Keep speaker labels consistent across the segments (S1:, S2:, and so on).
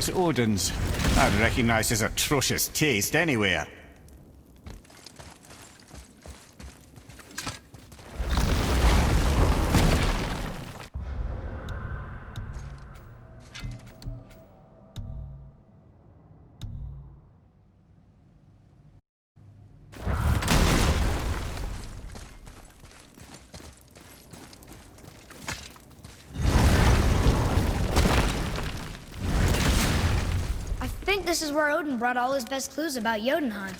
S1: it's Odin's. I'd recognize his atrocious taste anywhere.
S2: I think this is where Odin brought all his best clues about Jotunheim.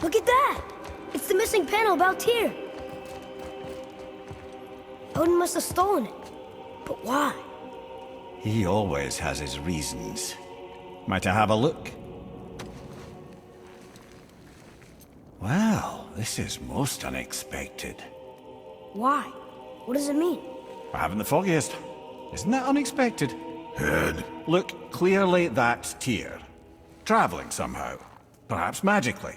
S2: Look at that! It's the missing panel about Tyr. Odin must have stolen it. But why?
S1: He always has his reasons. Might I have a look? Well, this is most unexpected.
S2: Why? What does it mean?
S1: I haven't the foggiest. Isn't that unexpected?
S3: Head.
S1: Look, clearly that's Tyr. Traveling somehow. Perhaps magically.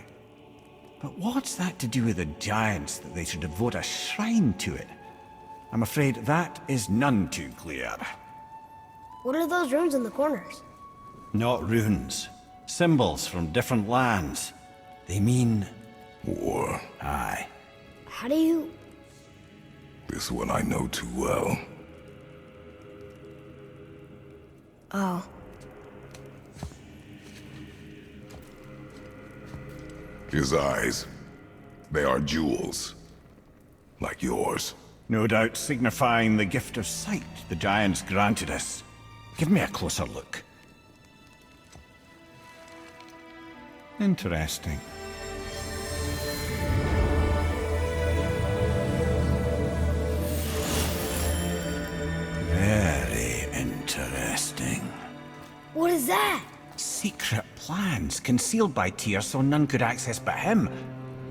S1: But what's that to do with the giants that they should devote a shrine to it? I'm afraid that is none too clear.
S2: What are those runes in the corners?
S1: Not runes. Symbols from different lands. They mean...
S3: War.
S1: Aye.
S2: How do you...
S3: This one I know too well.
S2: Oh.
S3: His eyes. They are jewels. Like yours.
S1: No doubt signifying the gift of sight the giants granted us. Give me a closer look. Interesting. Very interesting.
S2: What is that?
S1: Secret plans concealed by Tyr so none could access but him.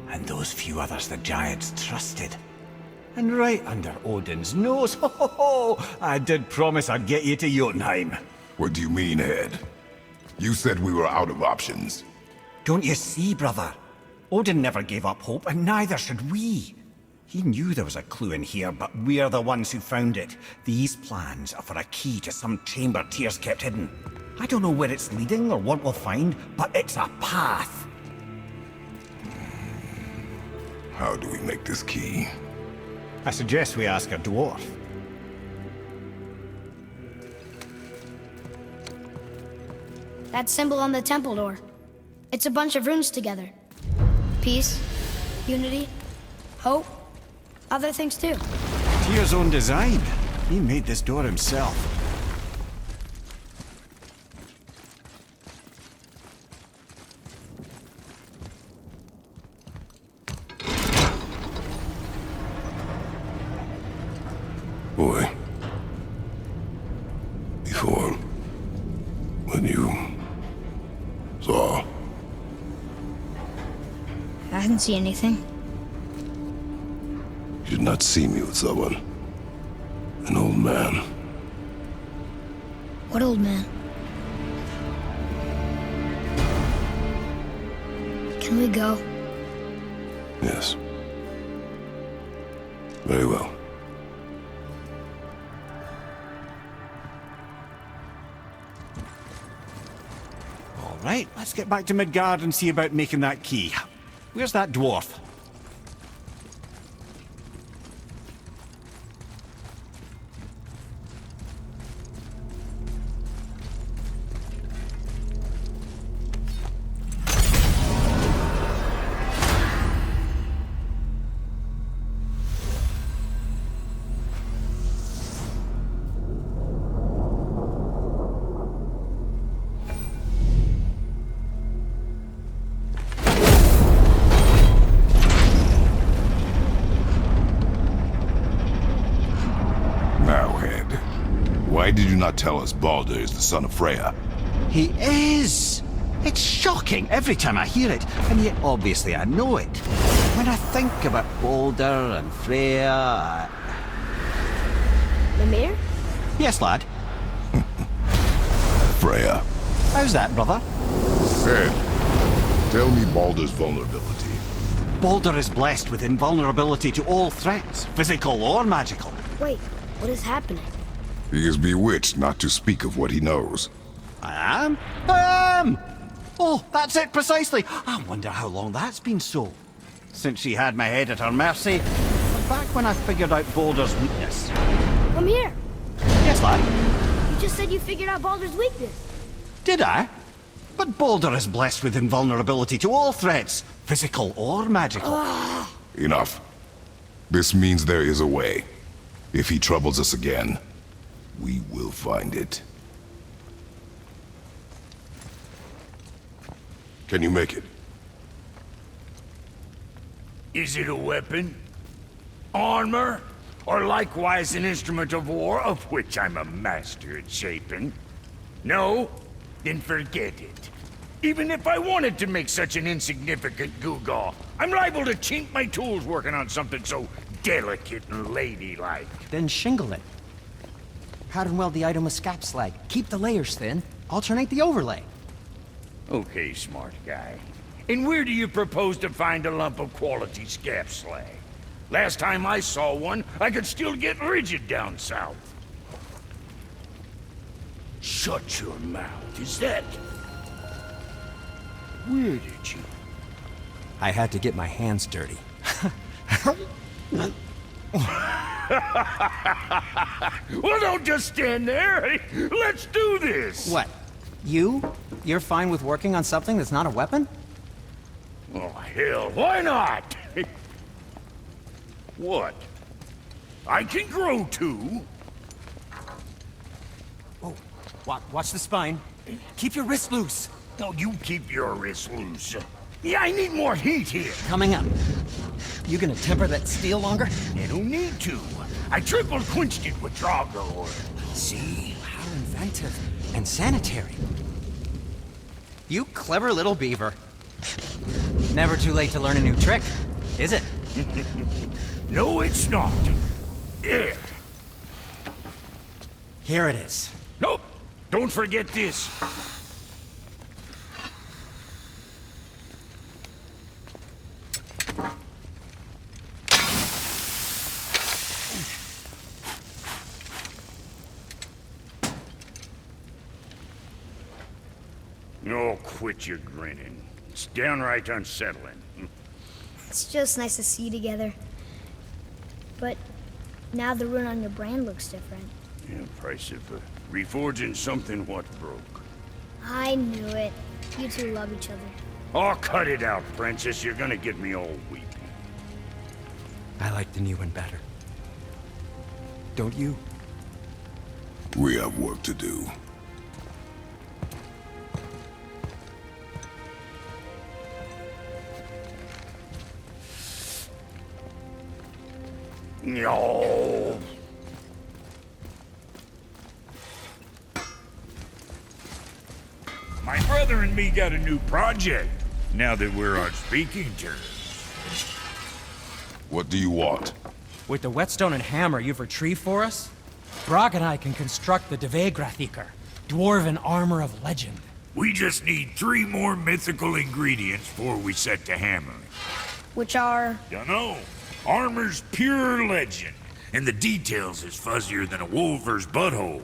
S1: And those few others the giants trusted. And right under Odin's nose, ho ho ho! I did promise I'd get you to Jotunheim.
S3: What do you mean, Head? You said we were out of options.
S1: Don't you see, brother? Odin never gave up hope, and neither should we. He knew there was a clue in here, but we're the ones who found it. These plans are for a key to some chamber Tyr's kept hidden. I don't know where it's leading or what we'll find, but it's a path.
S3: How do we make this key?
S1: I suggest we ask a dwarf.
S2: That symbol on the temple door. It's a bunch of runes together. Peace, unity, hope, other things too.
S1: Tyr's own design. He made this door himself.
S3: Boy. Before... when you... saw...
S2: I didn't see anything.
S3: You did not see me with someone. An old man.
S2: What old man? Can we go?
S3: Yes. Very well.
S1: All right, let's get back to Midgard and see about making that key. Where's that dwarf?
S3: did you not tell us Baldur is the son of Freya?
S1: He is! It's shocking every time I hear it, and yet obviously I know it. When I think about Baldur and Freya...
S2: Mimir?
S1: Yes, lad.
S3: Freya.
S1: How's that, brother?
S3: Ed, tell me Baldur's vulnerability.
S1: Baldur is blessed with invulnerability to all threats, physical or magical.
S2: Wait, what is happening?
S3: He is bewitched not to speak of what he knows.
S1: I am? I am! Oh, that's it precisely. I wonder how long that's been so. Since she had my head at her mercy, or back when I figured out Baldur's weakness.
S2: Mimir!
S1: Yes, lad?
S2: You just said you figured out Baldur's weakness.
S1: Did I? But Baldur is blessed with invulnerability to all threats, physical or magical.
S3: Enough. This means there is a way. If he troubles us again, we will find it. Can you make it?
S4: Is it a weapon? Armor? Or likewise an instrument of war, of which I'm a master at shaping? No? Then forget it. Even if I wanted to make such an insignificant gewgaw, I'm liable to chink my tools working on something so delicate and ladylike.
S5: Then shingle it. Pattern weld the item with scap slag. Keep the layers thin. Alternate the overlay.
S4: Okay, smart guy. And where do you propose to find a lump of quality scap slag? Last time I saw one, I could still get rigid down south. Shut your mouth, is that... Where did you...
S5: I had to get my hands dirty.
S4: Well, don't just stand there. Let's do this.
S5: What? You're fine with working on something that's not a weapon?
S4: Oh, hell, why not? What? I can grow too.
S5: Oh, watch the spine. Keep your wrist loose.
S4: No, you keep your wrist loose. Yeah, I need more heat here.
S5: Coming up. You gonna temper that steel longer?
S4: I don't need to. I triple quenched it with GodofWar.
S5: See? How inventive. And sanitary. You clever little beaver. Never too late to learn a new trick, is it?
S4: No, it's not. Yeah.
S5: Here it is.
S4: Nope. Don't forget this. Oh, quit your grinning. It's downright unsettling.
S2: It's just nice to see you together. But now the rune on your brand looks different.
S4: Yeah, price of reforging something what broke.
S2: I knew it. You two love each other.
S4: Oh, cut it out, Princess. You're gonna get me all weepy.
S5: I like the new one better. Don't you?
S3: We have work to do.
S4: No. My brother and me got a new project, now that we're on speaking terms.
S3: What do you want?
S5: With the whetstone and hammer you've retrieved for us, Brok and I can construct the Dvegrathikr, Dwarven armor of legend.
S4: We just need 3 more mythical ingredients before we set to hammering.
S2: Which are...
S4: Dunno. Armor's pure legend, and the details is fuzzier than a wolver's butthole.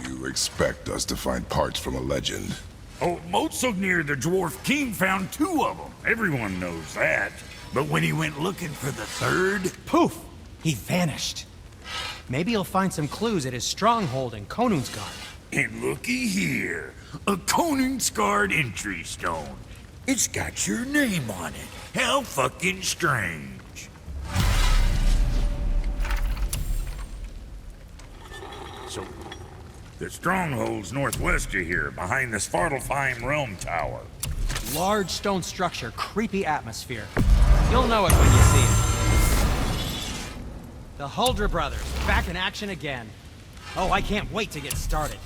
S3: You expect us to find parts from a legend?
S4: Oh, Motsognir, the dwarf king, found 2 of them. Everyone knows that. But when he went looking for the 3rd...
S5: Poof! He vanished. Maybe he'll find some clues at his stronghold in Konungsgard.
S4: And looky here, a Konungsgard entry stone. It's got your name on it. How fucking strange. So, the stronghold's northwest of here, behind the Svartalfheim Realm Tower.
S5: Large stone structure, creepy atmosphere. You'll know it when you see it. The Huldra brothers, back in action again. Oh, I can't wait to get started.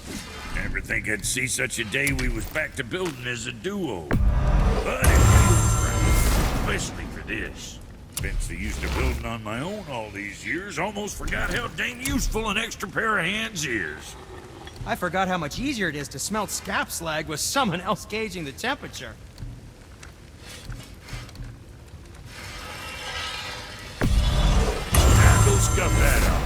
S4: Never think I'd see such a day we was back to building as a duo. But it feels right, especially for this. Been so used to building on my own all these years, almost forgot how dang useful an extra pair of hands is.
S5: I forgot how much easier it is to smelt scap slag with someone else gauging the temperature.
S4: Now go scuff that up.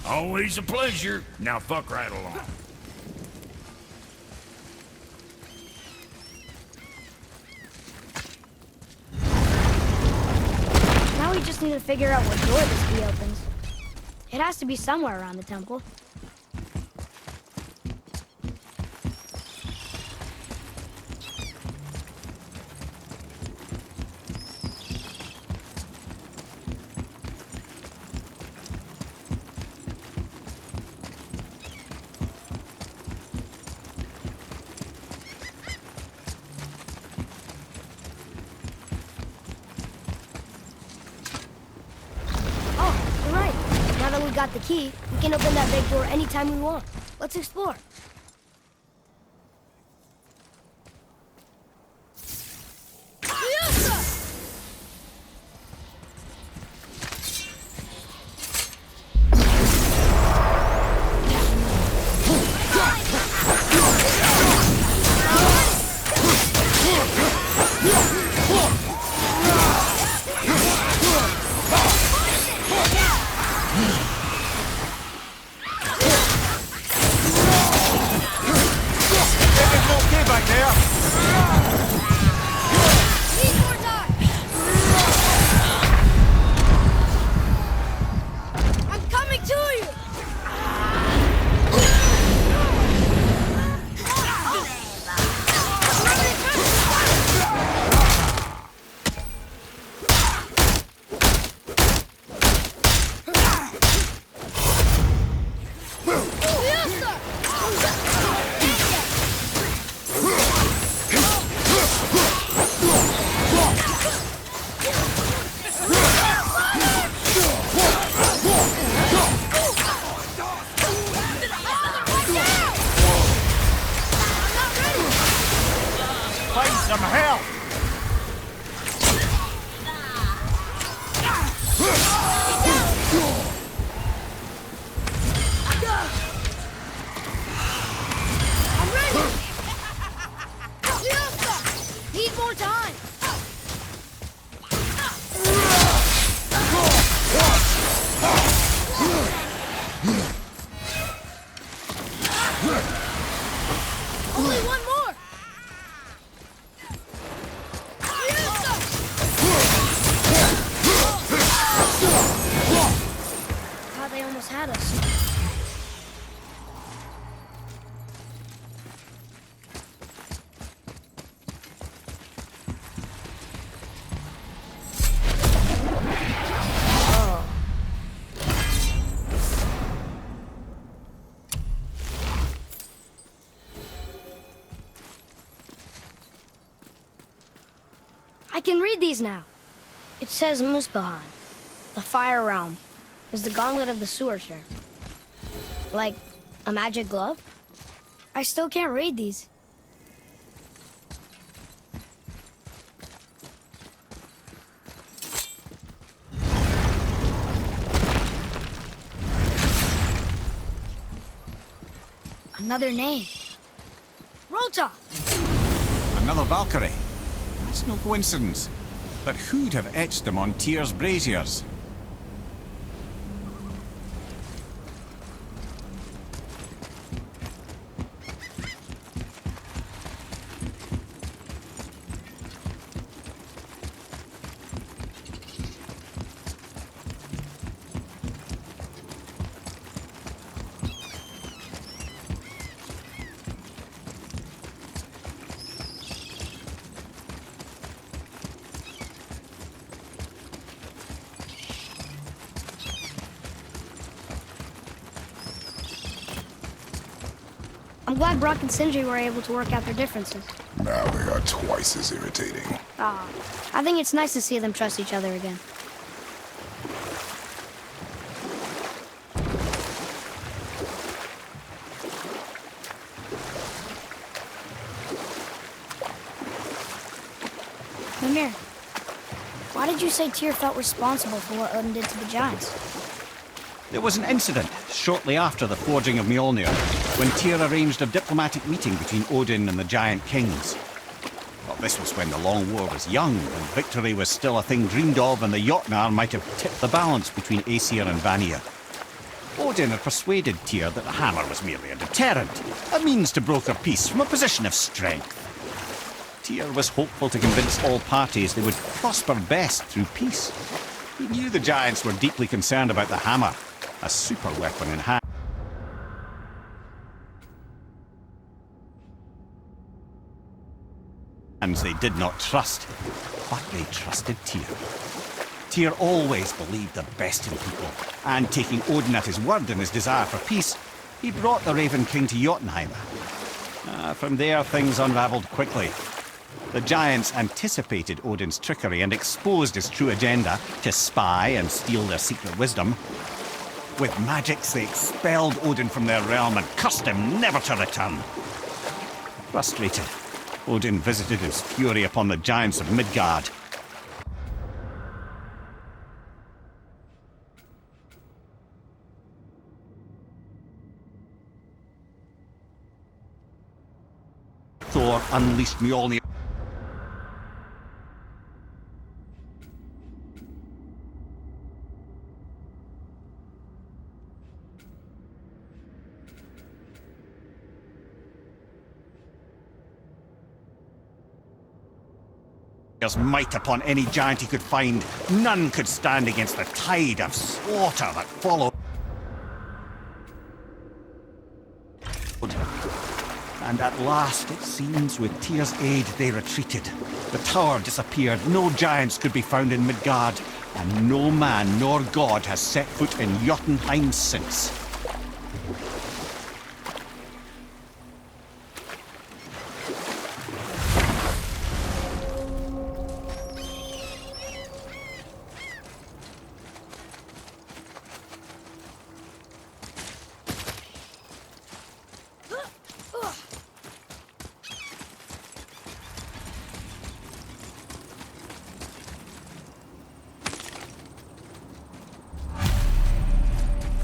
S4: Always a pleasure. Now fuck right along.
S2: Now we just need to figure out what door this key opens. It has to be somewhere around the temple. We got the key, we can open that big door anytime we want. Let's explore. I can read these now. It says Muspelheim, the Fire Realm, is the gauntlet of the sewer share. Like a magic glove? I still can't read these. Another name. Rota!
S1: Another Valkyrie. It's no coincidence. But who'd have etched them on Tyr's braziers?
S2: I'm glad Brock and Sindri were able to work out their differences.
S3: Now they are twice as irritating.
S2: Ah, I think it's nice to see them trust each other again. Mimir, why did you say Tyr felt responsible for what Odin did to the giants?
S1: There was an incident shortly after the forging of Mjolnir, when Tyr arranged a diplomatic meeting between Odin and the giant kings. Well, this was when the Long War was young, and victory was still a thing dreamed of, and the Jotnar might have tipped the balance between Aesir and Vanir. Odin had persuaded Tyr that the hammer was merely a deterrent, a means to broker peace from a position of strength. Tyr was hopeful to convince all parties they would prosper best through peace. He knew the giants were deeply concerned about the hammer, a super weapon in hand. Hands they did not trust, but they trusted Tyr. Tyr always believed the best in people, and taking Odin at his word in his desire for peace, he brought the Raven King to Jotunheim. From there, things unraveled quickly. The giants anticipated Odin's trickery and exposed his true agenda to spy and steal their secret wisdom. With magics, they expelled Odin from their realm and cursed him never to return. Frustrated, Odin visited his fury upon the giants of Midgard. Thor unleashed Mjolnir might upon any giant he could find. None could stand against the tide of slaughter that followed. And at last, it seems, with Tyr's aid, they retreated. The tower disappeared, no giants could be found in Midgard, and no man nor god has set foot in Jotunheim since.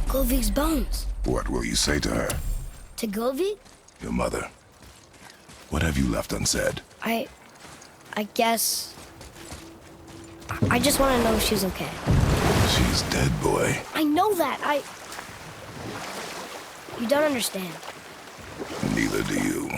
S2: Govig's bones.
S3: What will you say to her?
S2: To Govig?
S3: Your mother. What have you left unsaid?
S2: I guess... I just want to know if she's okay.
S3: She's dead, boy.
S2: I know that, You don't understand.
S3: Neither do you.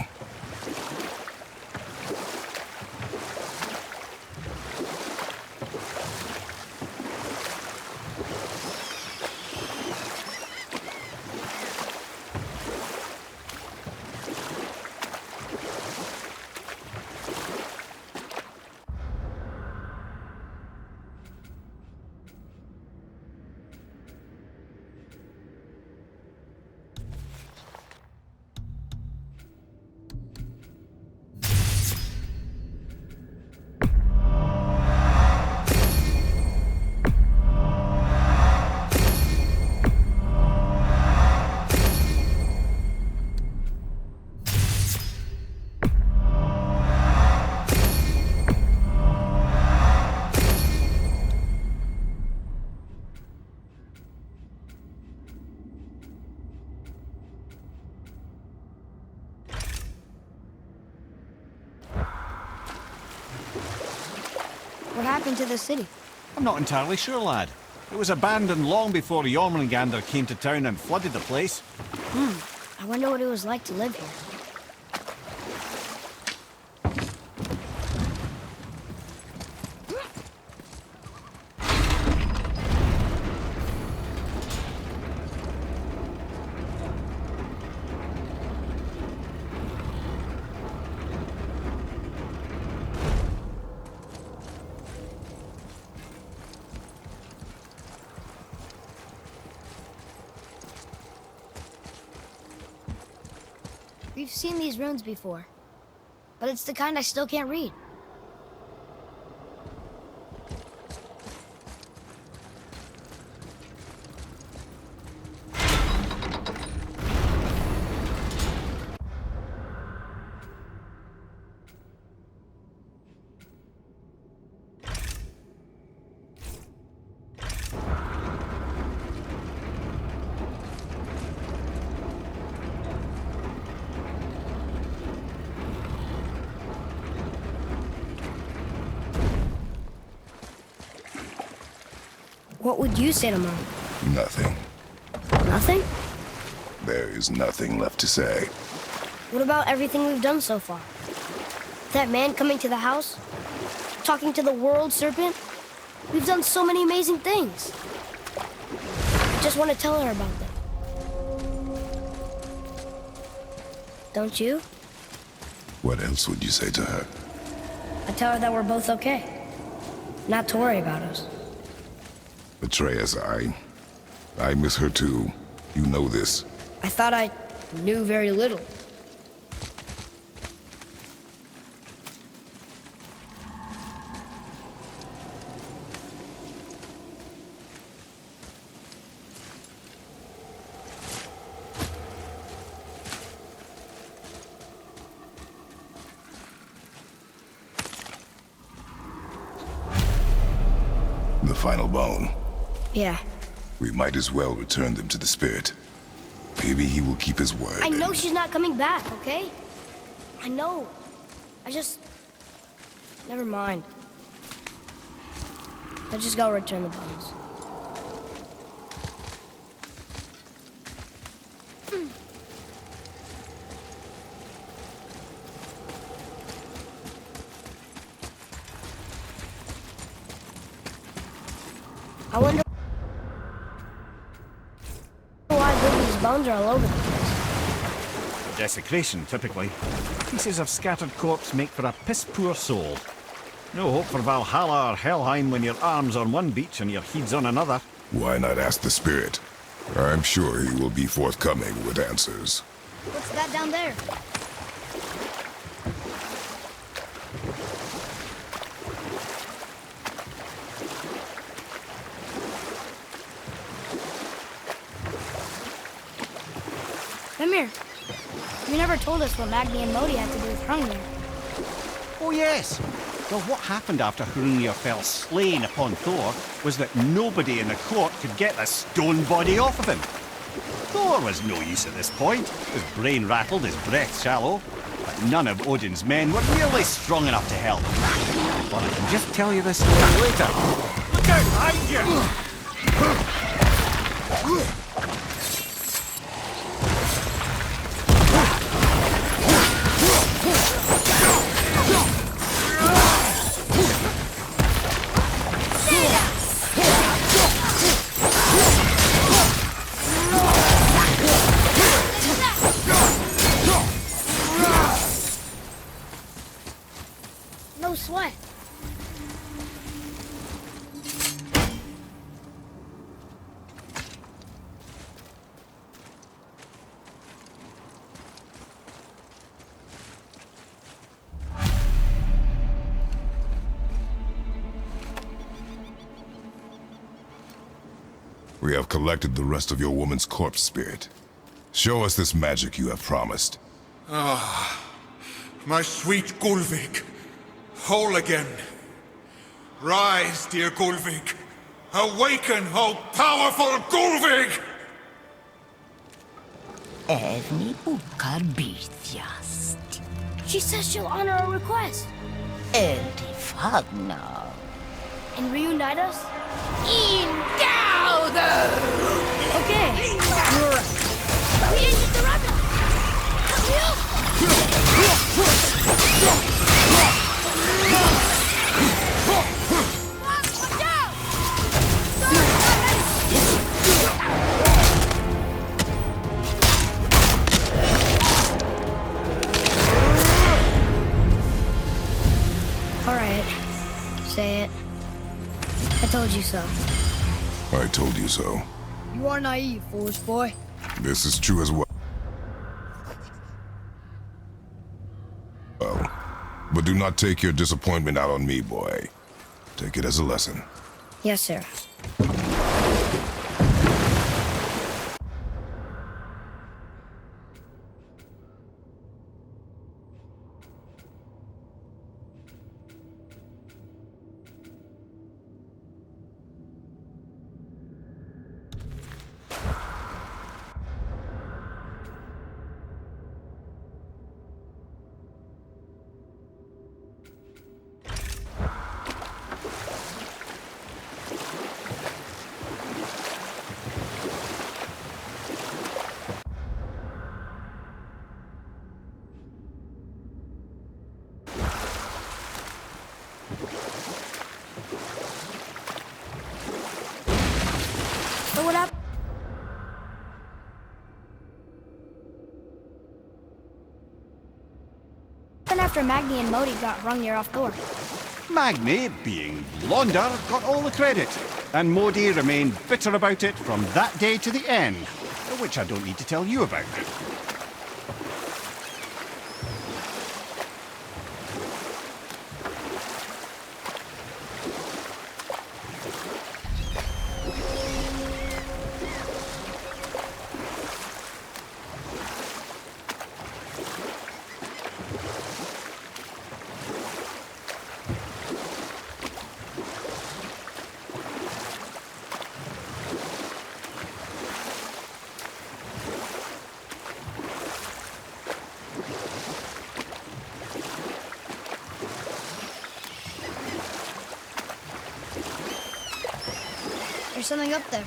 S2: What happened to the city?
S1: I'm not entirely sure, lad. It was abandoned long before Jormungandr came to town and flooded the place.
S2: I wonder what it was like to live here. We've seen these runes before, but it's the kind I still can't read. What would you say to Mom?
S3: Nothing.
S2: Nothing?
S3: There is nothing left to say.
S2: What about everything we've done so far? That man coming to the house? Talking to the world serpent? We've done so many amazing things. I just want to tell her about them. Don't you?
S3: What else would you say to her?
S2: I tell her that we're both okay. Not to worry about us.
S3: Atreus, I miss her too. You know this.
S2: I thought I knew very little.
S3: The final bone.
S2: Yeah.
S3: We might as well return them to the spirit. Maybe he will keep his word.
S2: I know she's not coming back, okay? I know. Never mind. I just gotta return the bones. I wonder why these bones are all over the place.
S1: Desecration, typically. Pieces of scattered corpse make for a piss-poor soul. No hope for Valhalla or Helheim when your arm's on one beach and your head's on another.
S3: Why not ask the spirit? I'm sure he will be forthcoming with answers.
S2: What's that down there? Come here. You never told us what Magni and Modi had to do with Hrungnir.
S1: Oh yes! Well, what happened after Hrungnir fell slain upon Thor was that nobody in the court could get the stone body off of him. Thor was no use at this point. His brain rattled, his breath shallow, but none of Odin's men were nearly strong enough to help. But I can just tell you this story later. Look out behind you!
S2: No sweat.
S3: We have collected the rest of your woman's corpse spirit. Show us this magic you have promised.
S6: My sweet Gulvik, whole again. Rise, dear Gulvik. Awaken, O powerful Gulvik!
S7: Evni ukar bitjast.
S2: She says she'll honor our request
S7: Eldi fagnar.
S2: and reunite us.
S7: Indauder!
S2: Okay. You're right. We injured the rabbit. Help me up. Watch out! All right. Say it. I told you so.
S3: I told you so.
S2: You are naive, foolish boy.
S3: This is true as well. But do not take your disappointment out on me, boy. Take it as a lesson.
S2: Yes, sir. So what happened after Magni and Modi got Hrungnir off Thor?
S8: Magni, being blonder, got all the credit, and Modi remained bitter about it from that day to the end, which I don't need to tell you about.
S2: There's something up there.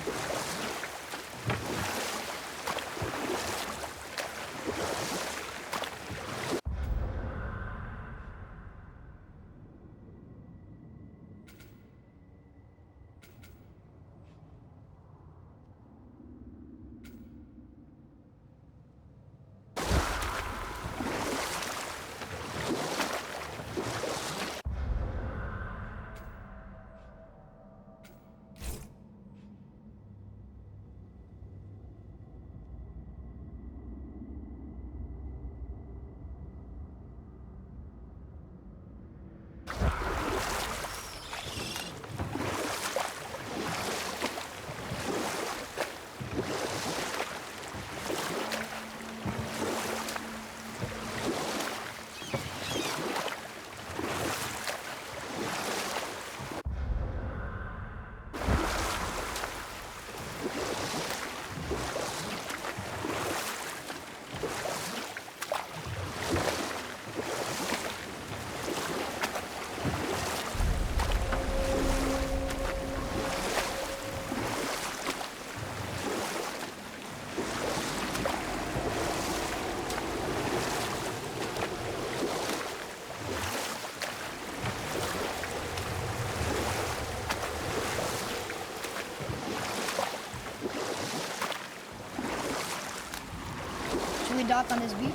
S2: Should we dock on this beach?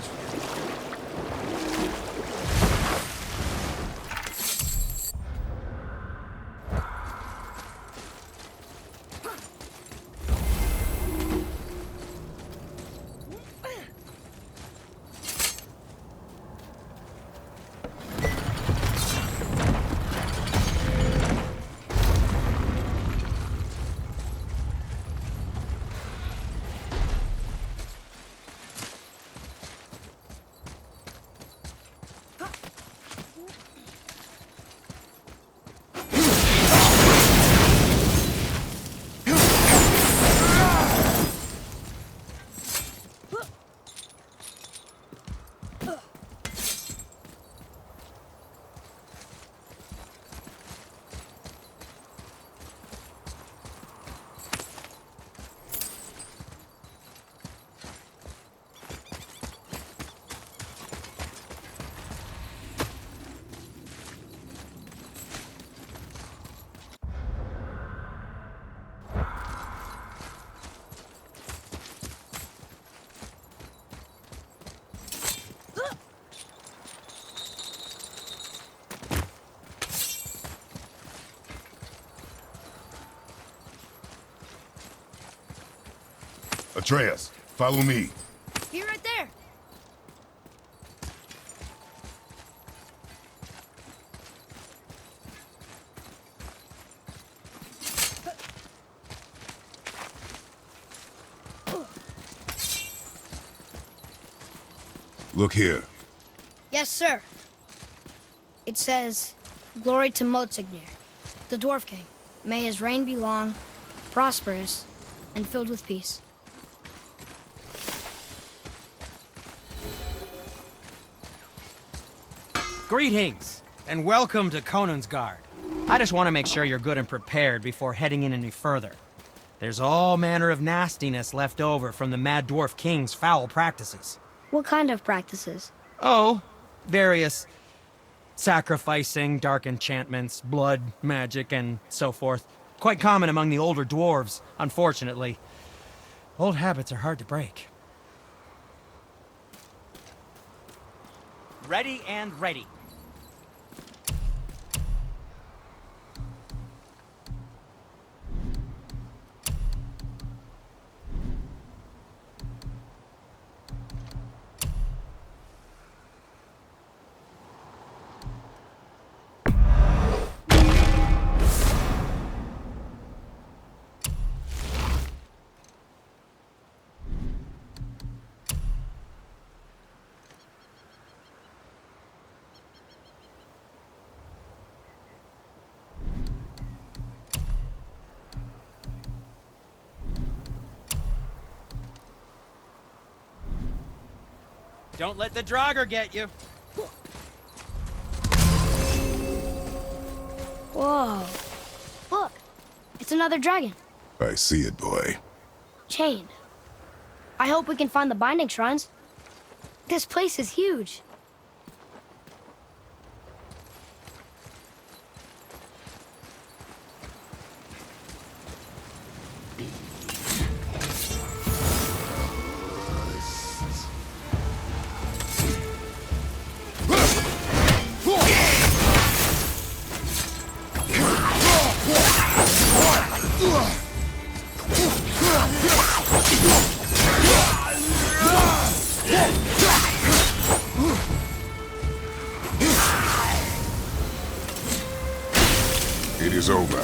S3: Atreus, follow me.
S2: Be right there.
S3: Look here.
S2: Yes, sir. It says, "Glory to Motsignir, the Dwarf King. May his reign be long, prosperous, and filled with peace."
S5: Greetings, and welcome to Conan's Guard. I just want to make sure you're good and prepared before heading in any further. There's all manner of nastiness left over from the Mad Dwarf King's foul practices.
S2: What kind of practices?
S5: Oh, various sacrificing, dark enchantments, blood, magic, and so forth. Quite common among the older dwarves, unfortunately. Old habits are hard to break. Ready and ready. Don't let the Draugr get you.
S2: Whoa. Look, it's another dragon.
S3: I see it, boy.
S2: Chained. I hope we can find the binding shrines. This place is huge.
S3: It is over.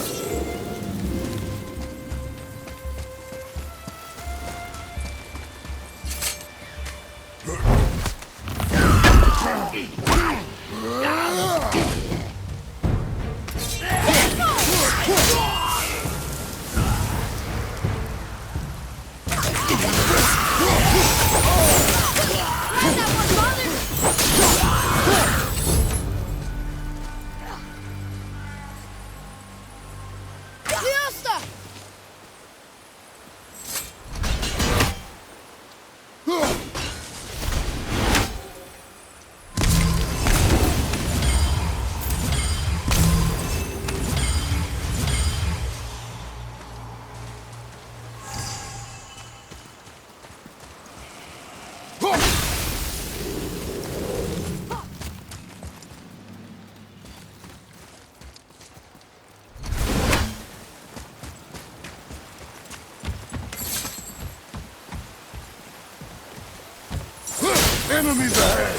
S3: Enemies ahead!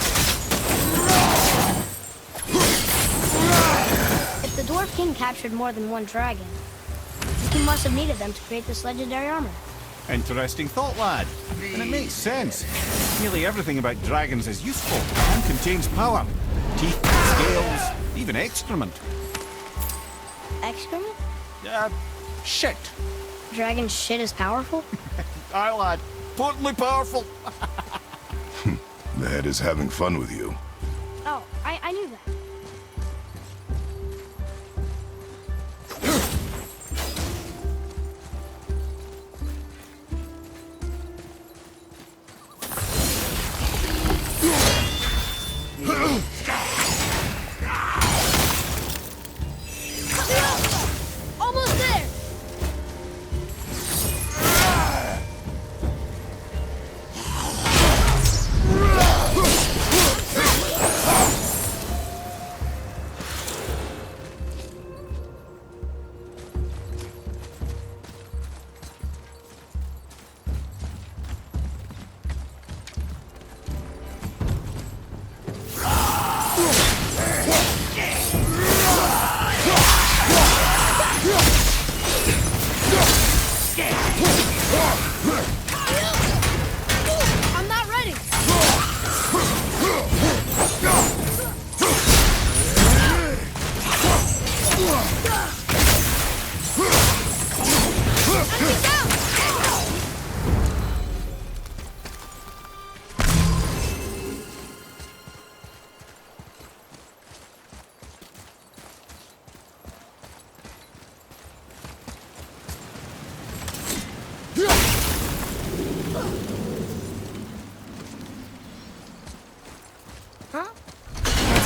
S2: If the Dwarf King captured more than one dragon, he must have needed them to create this legendary armor.
S8: Interesting thought, lad. And it makes sense. Nearly everything about dragons is useful and contains power. Teeth, scales, even excrement.
S2: Excrement?
S8: Shit.
S2: Dragon shit is powerful?
S8: Aye, lad. Totally powerful.
S3: The head is having fun with you.
S2: Oh, I knew that. Almost there!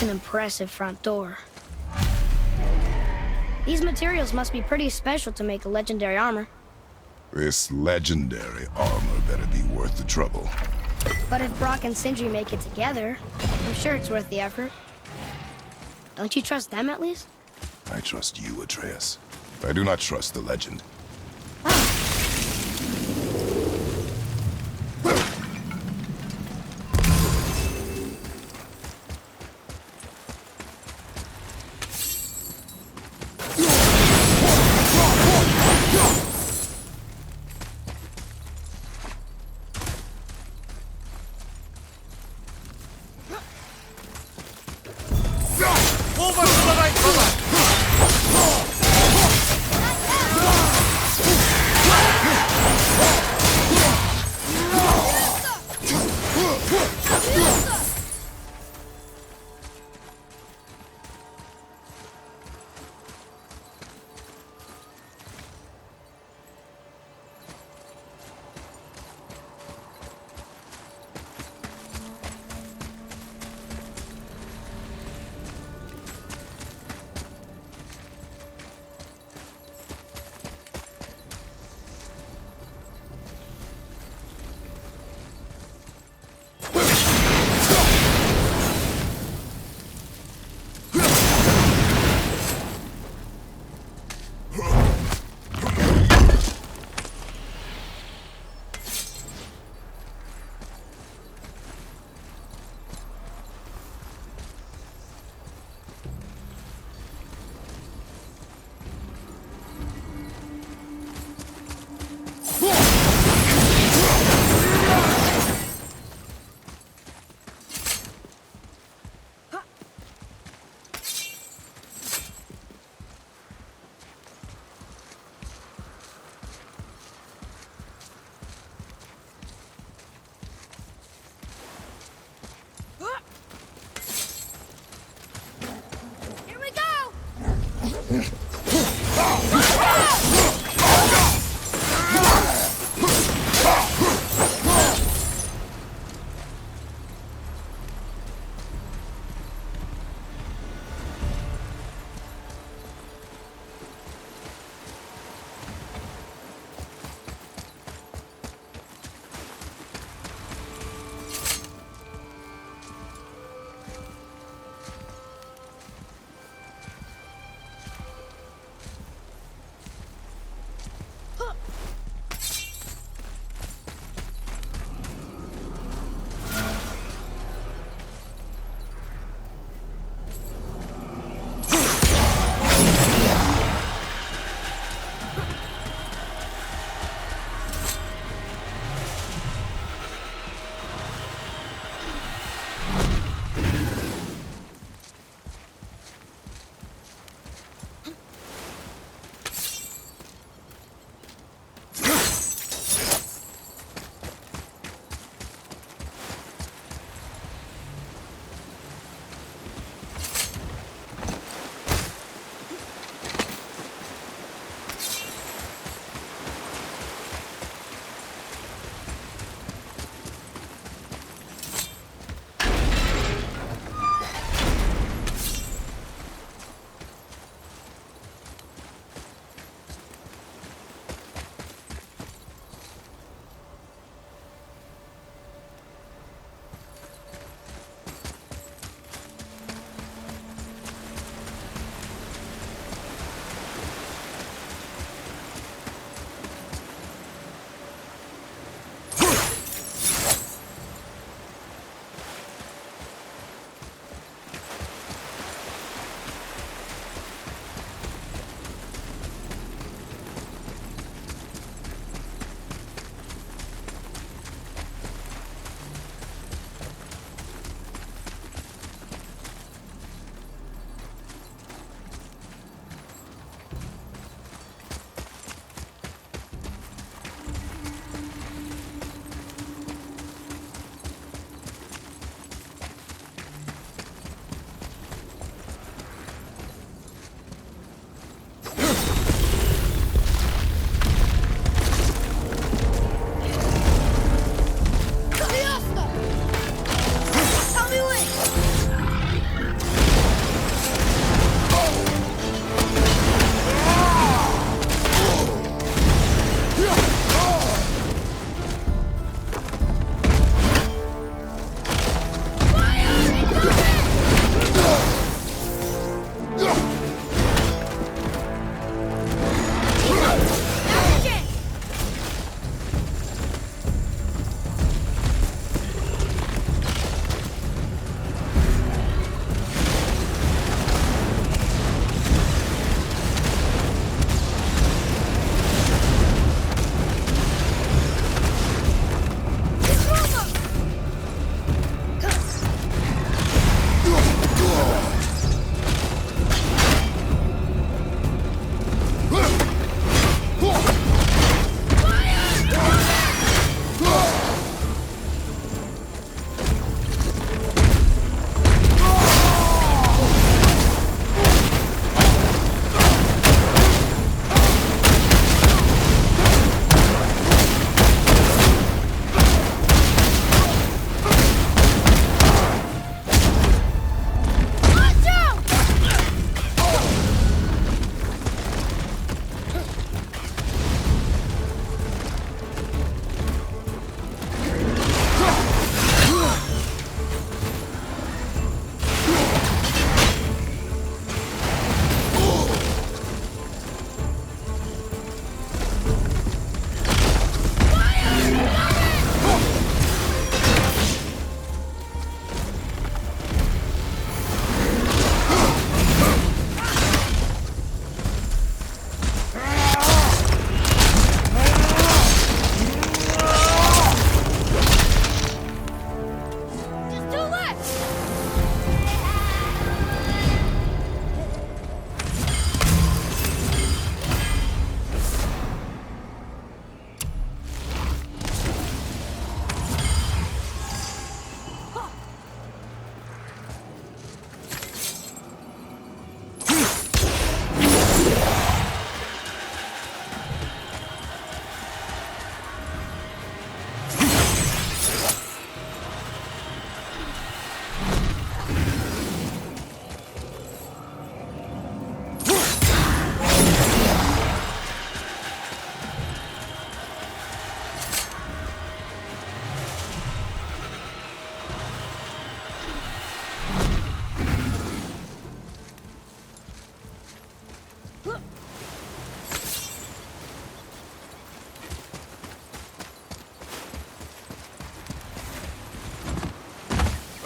S2: an impressive front door. These materials must be pretty special to make a legendary armor.
S3: This legendary armor better be worth the trouble.
S2: But if Brock and Sindri make it together, I'm sure it's worth the effort. Don't you trust them at least?
S3: I trust you, Atreus. I do not trust the legend.
S6: Over to the right, brother!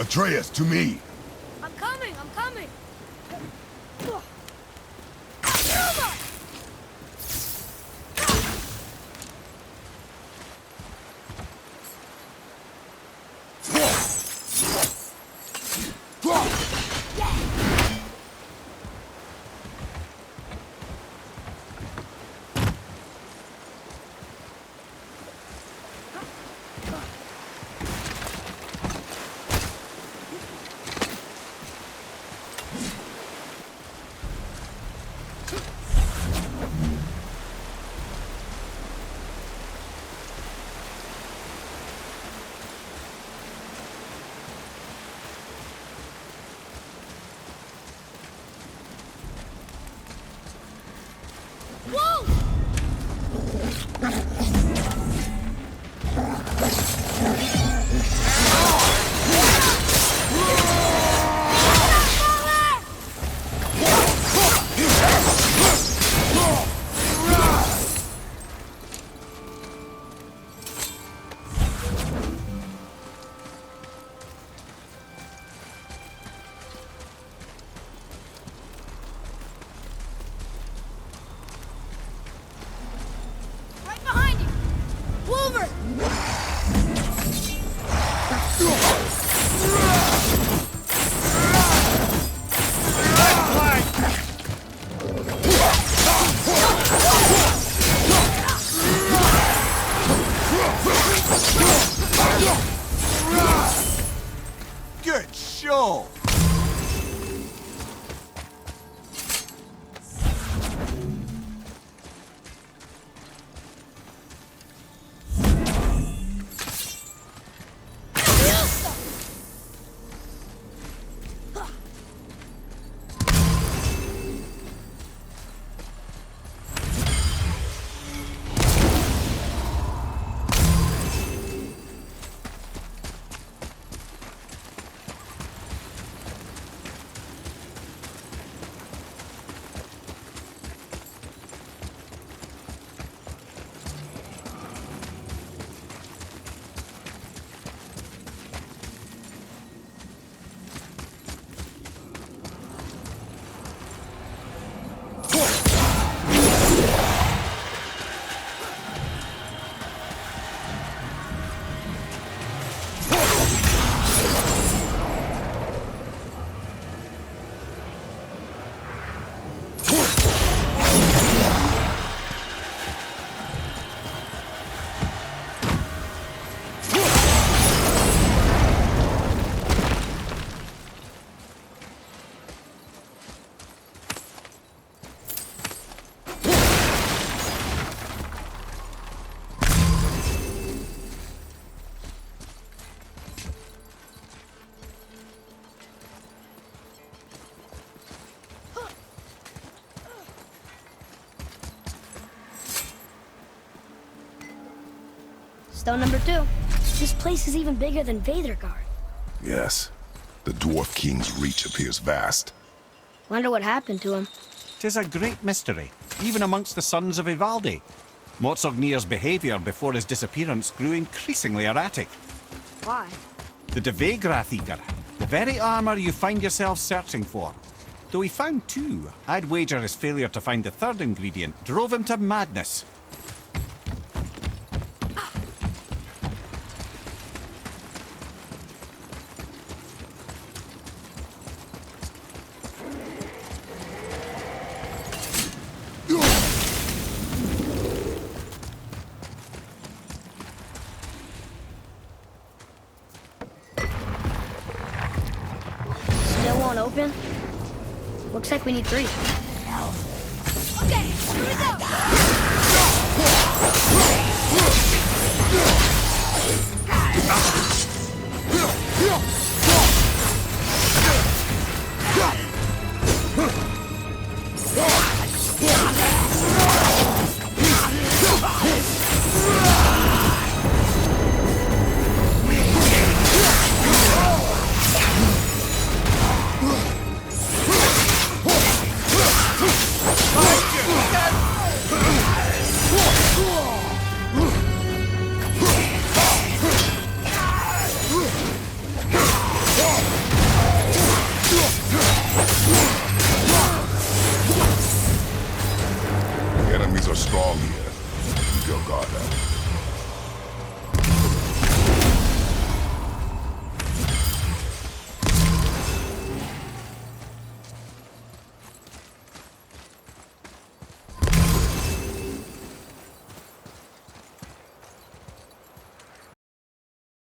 S3: Atreus, to me!
S2: I'm coming, I'm coming! Right behind you! Wolver!
S8: Good show!
S2: Stone number 2. This place is even bigger than Veidrgard.
S3: Yes. The Dwarf King's reach appears vast.
S2: Wonder what happened to him.
S8: 'Tis a great mystery, even amongst the sons of Ivaldi. Motsognir's behaviour before his disappearance grew increasingly erratic.
S2: Why?
S8: The Devegrath Eater, the very armour you find yourself searching for. Though he found 2, I'd wager his failure to find the 3rd ingredient drove him to madness.
S2: Still won't open? Looks like we need 3.